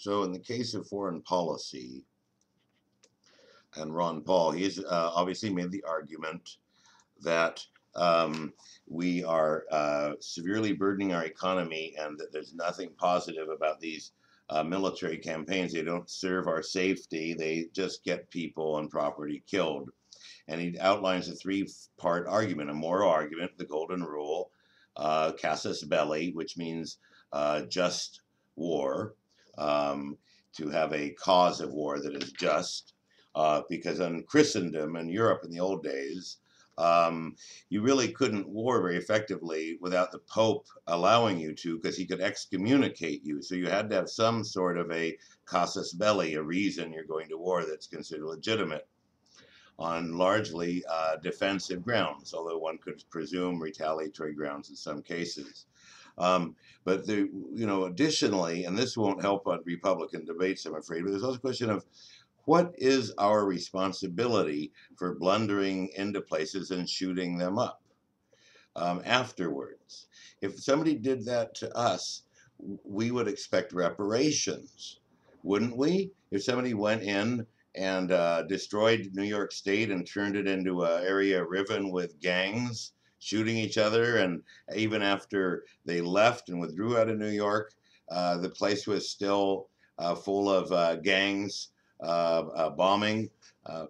So in the case of foreign policy, and Ron Paul, he's obviously made the argument that we are severely burdening our economy and that there's nothing positive about these military campaigns. They don't serve our safety. They just get people and property killed. And he outlines a three-part argument: a moral argument, the golden rule, casus belli, which means just war, to have a cause of war that is just, because in Christendom and Europe in the old days, you really couldn't war very effectively without the Pope allowing you to, because he could excommunicate you. So you had to have some sort of a casus belli, a reason you're going to war that's considered legitimate, on largely defensive grounds, although one could presume retaliatory grounds in some cases. But additionally, and this won't help on Republican debates, I'm afraid, but there's also a question of what is our responsibility for blundering into places and shooting them up afterwards? If somebody did that to us, we would expect reparations, wouldn't we? If somebody went in and destroyed New York State and turned it into an area riven with gangs shooting each other, and even after they left and withdrew out of New York, the place was still full of gangs bombing. How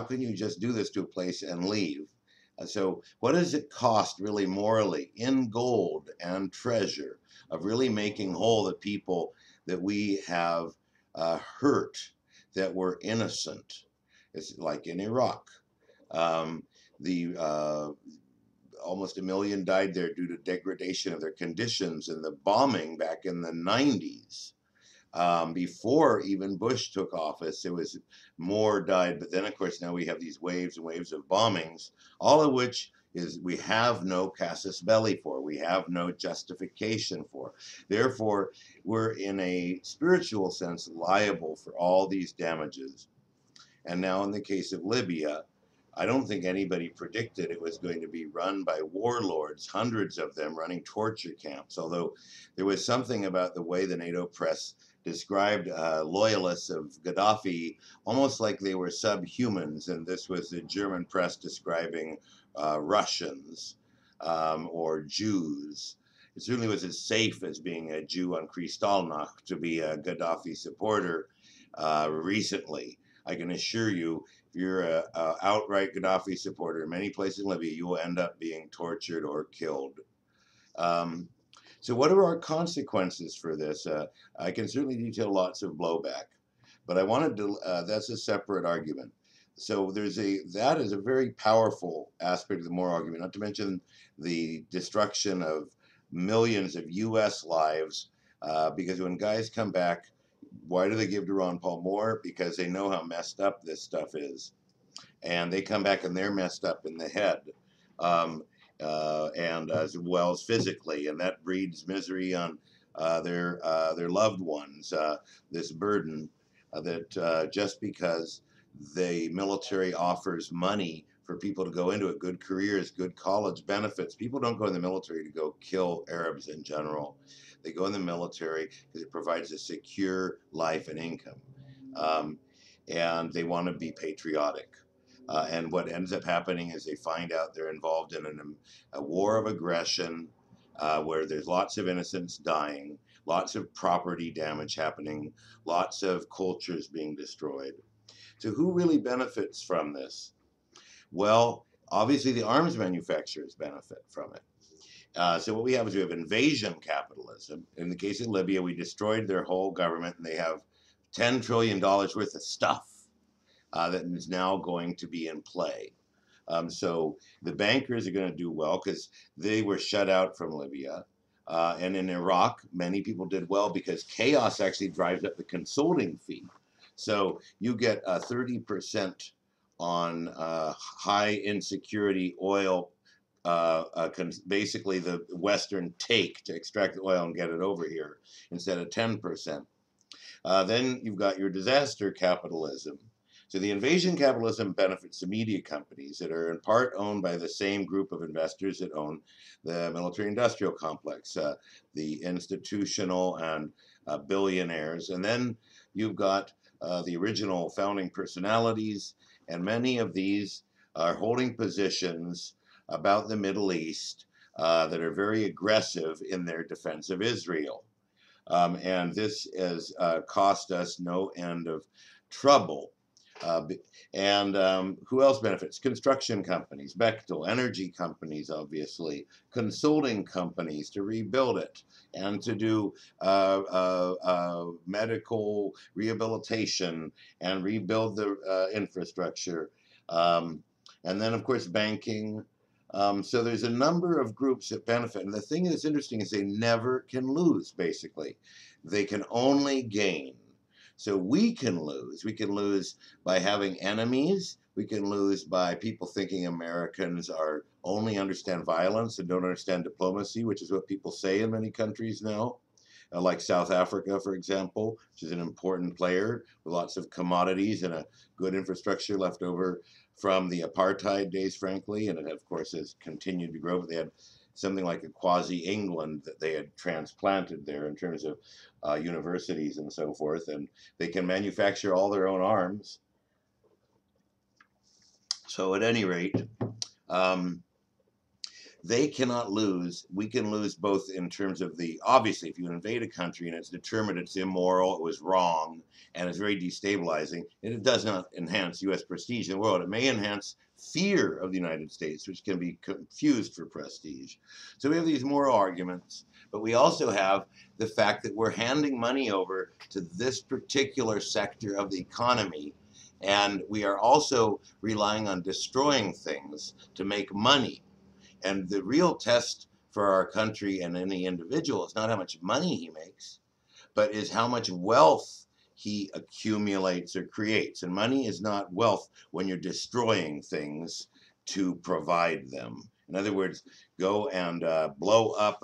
can you just do this to a place and leave? So what does it cost really morally in gold and treasure of really making whole the people that we have hurt, that were innocent? It's like in Iraq. The almost 1 million died there due to degradation of their conditions in the bombing back in the 90s. Before even Bush took office, it was more died. But then, of course, now we have these waves and waves of bombings, all of which is we have no casus belli for, we have no justification for. Therefore, we're in a spiritual sense liable for all these damages. And now in the case of Libya, I don't think anybody predicted it was going to be run by warlords, hundreds of them running torture camps, although there was something about the way the NATO press described loyalists of Gaddafi almost like they were subhumans, and this was the German press describing Russians or Jews. It certainly was as safe as being a Jew on Kristallnacht to be a Gaddafi supporter recently. I can assure you, if you're an outright Gaddafi supporter in many places in Libya, you will end up being tortured or killed. So what are our consequences for this? I can certainly detail lots of blowback, but I wanted to, that's a separate argument. So that is a very powerful aspect of the moral argument, not to mention the destruction of millions of US lives, because when guys come back, why do they give to Ron Paul more? Because they know how messed up this stuff is. And they come back and they're messed up in the head. And as well as physically, and that breeds misery on their loved ones. This burden that just because the military offers money for people to go into it, good careers, good college benefits. People don't go in the military to go kill Arabs in general. They go in the military because it provides a secure life and income, and they want to be patriotic. And what ends up happening is they find out they're involved in a war of aggression where there's lots of innocents dying, lots of property damage happening, lots of cultures being destroyed. So who really benefits from this? Well, obviously the arms manufacturers benefit from it. So what we have is we have invasion capitalism. In the case of Libya, we destroyed their whole government, and they have $10 trillion worth of stuff that is now going to be in play. So the bankers are going to do well because they were shut out from Libya. And in Iraq, many people did well because chaos actually drives up the consulting fee. So you get 30% on high insecurity oil, basically the Western take to extract the oil and get it over here instead of 10%. Then you've got your disaster capitalism. So the invasion capitalism benefits the media companies that are in part owned by the same group of investors that own the military-industrial complex, the institutional and billionaires. And then you've got the original founding personalities, and many of these are holding positions about the Middle East that are very aggressive in their defense of Israel. And this has cost us no end of trouble. Who else benefits? Construction companies, Bechtel, energy companies, obviously, consulting companies to rebuild it and to do medical rehabilitation and rebuild the infrastructure. And then, of course, banking. So there's a number of groups that benefit. And the thing that's interesting is they never can lose, basically. They can only gain. So we can lose. We can lose by having enemies. We can lose by people thinking Americans are only understand violence and don't understand diplomacy, which is what people say in many countries now, like South Africa, for example, which is an important player with lots of commodities and a good infrastructure left over from the apartheid days, frankly, and it, of course, has continued to grow. But they had something like a quasi-England that they had transplanted there in terms of universities and so forth, and they can manufacture all their own arms. So at any rate, they cannot lose. We can lose both in terms of the, obviously, if you invade a country and it's determined it's immoral, it was wrong, and it's very destabilizing, and it does not enhance U.S. prestige in the world. It may enhance fear of the United States, which can be confused for prestige. So we have these moral arguments, but we also have the fact that we're handing money over to this particular sector of the economy, and we are also relying on destroying things to make money. And the real test for our country and any individual is not how much money he makes, but is how much wealth he accumulates or creates. And money is not wealth when you're destroying things to provide them. In other words, go and blow up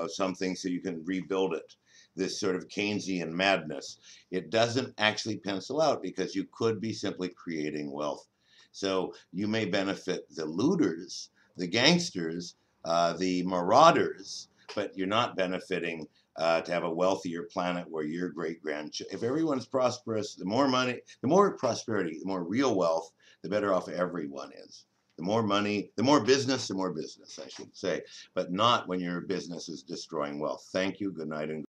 something so you can rebuild it. This sort of Keynesian madness. It doesn't actually pencil out because you could be simply creating wealth. So you may benefit the looters, the gangsters, the marauders, but you're not benefiting to have a wealthier planet where your great-grandchildren, if everyone's prosperous, the more money, the more prosperity, the more real wealth, the better off everyone is. The more money, the more business, I should say, but not when your business is destroying wealth. Thank you, good night, and